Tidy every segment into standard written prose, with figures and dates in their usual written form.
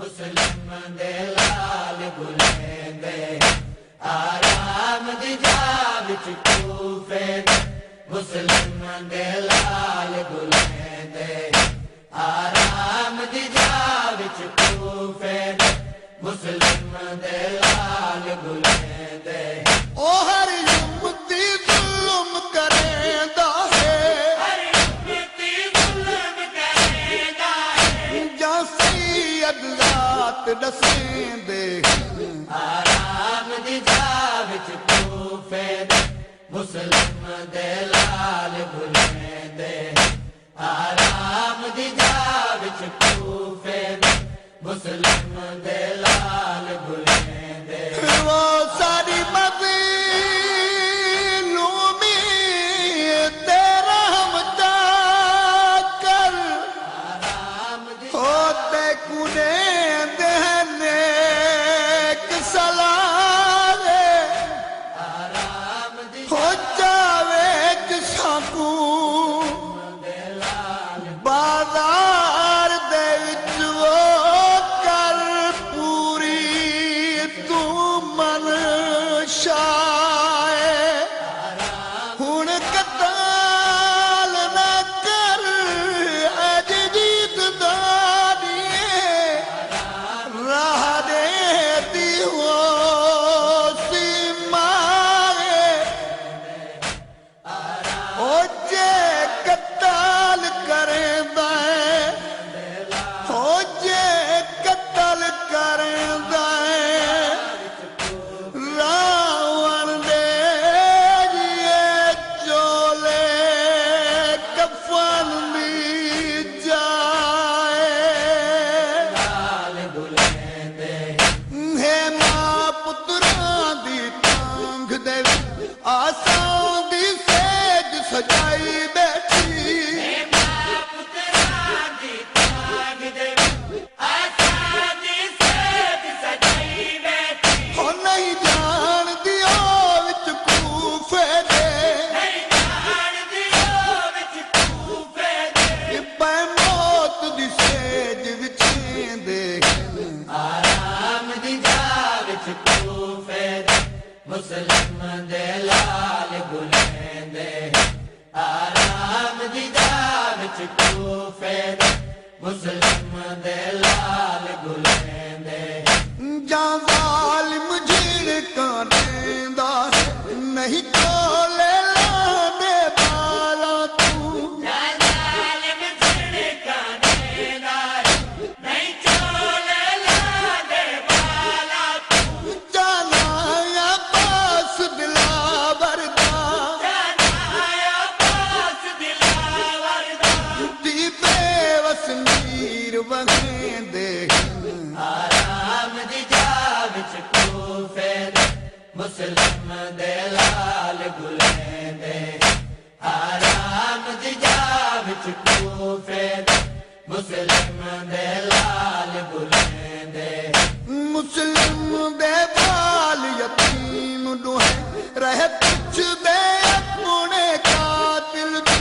मुस्लिम दे लाल गुलेंदे आराम दी जा विच कूफे दे मुस्लिम दे लाल गुलेंदे आराम दी जा विच कूफे दे मुस्लिम दे लाल गुलेंदे ओ हर उम्मती जुल्म करेंदा है हर उम्मती जुल्म करेंदा है जा सैयद ज़ात दसेंदे आराम दी जा विच कूफे दे मुस्लिम दे लाल गुलेंदे आराम दी जा विच कूफे दे मुस्लिम दे लाल गुलेंदे वो सारी मज़लूमी तेरा हम कर आराम दी होते कुने देने सलाहे आराम दी हो जावे किसाकू दे लाल बाजार दे विच वो कर पूरी तू मन शाए हुण कताल न कर अज जीत दानिए राह दे दी हो सीमाए ओ जे कताल करेंदा हो जे कतल करेंदा रावण दे जिए चोले कफन भी जाए लाल गुलेंदे हे मां पुत्रां दी टांग दे आसां दी सेज सजाई बैठी हो नहीं जानदी ओ विच कूफे दे पै मौत दी सेज विछेंदे आराम दी जा विच कूफे दे मुस्लिम दे लाल गुलेंदे आराम दी जा विच कूफे दे मुस्लिम दे लाल गुलेंदे जा ज़ालिम झिड़कां देंदा नहीं चोले लांदे बाला तू जाना अब्बास दिलावर दी बेवस मीर वहेंदे आराम दी जा विच कूफे दे मुस्लिम दे लाल गुलेंदे आराम दी जा विच कूफे दे मुस्लिम दे लाल गुलेंदे मुस्लिम दे बाल यतीम दुहे रह पुछ दे अपने कातिल तू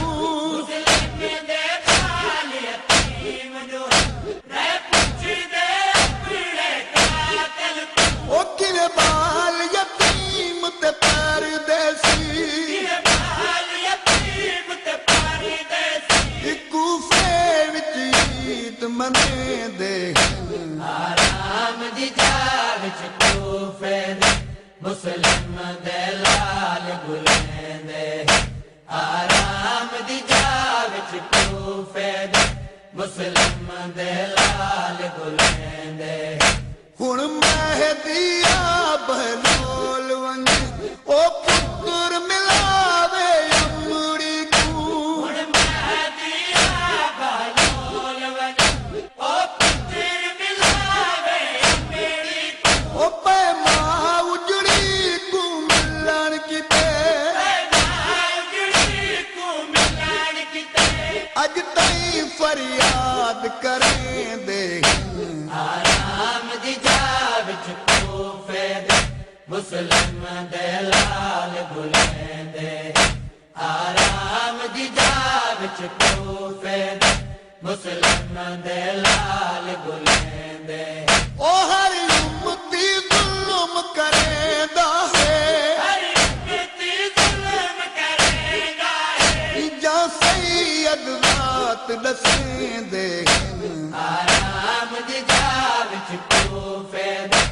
ओ किने बाल यतीम ते परदेसी कूफे विच ईद मनेंदे आराम दी जा विच कूफे दे मुस्लिम दे लाल गुलेंदे आराम दी जा विच कूफे दे मुस्लिम दे लाल गुलेंदे हुण महदी आ बहलोल वंज ओ पुत्र मिलावे अमड़ी कू ओ पे मां उजड़ी कू मिलन किते अज ताईं फरियाद करेंदे आराम दी जा विच कूफे दे मुस्लिम दे लाल गुलेंदे आराम दी जा विच कूफे दे मुस्लिम दे लाल गुलेंदे गुलेंदे ओ हर उम्मती जुल्म करेंदा है हर उम्मती जुल्म करेंदा है जा सैयद रात दसेंदे आराम दी जा विच कूफे दे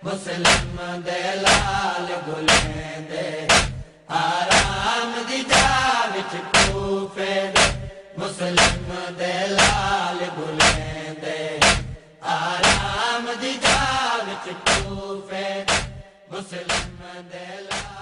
मुस्लिम दे लाल गुलेंदे आराम दी जा विच कूफे दे मुस्लिम दे लाल गुलेंदे आराम दी जा विच कूफे दे मुस्लिम दे लाल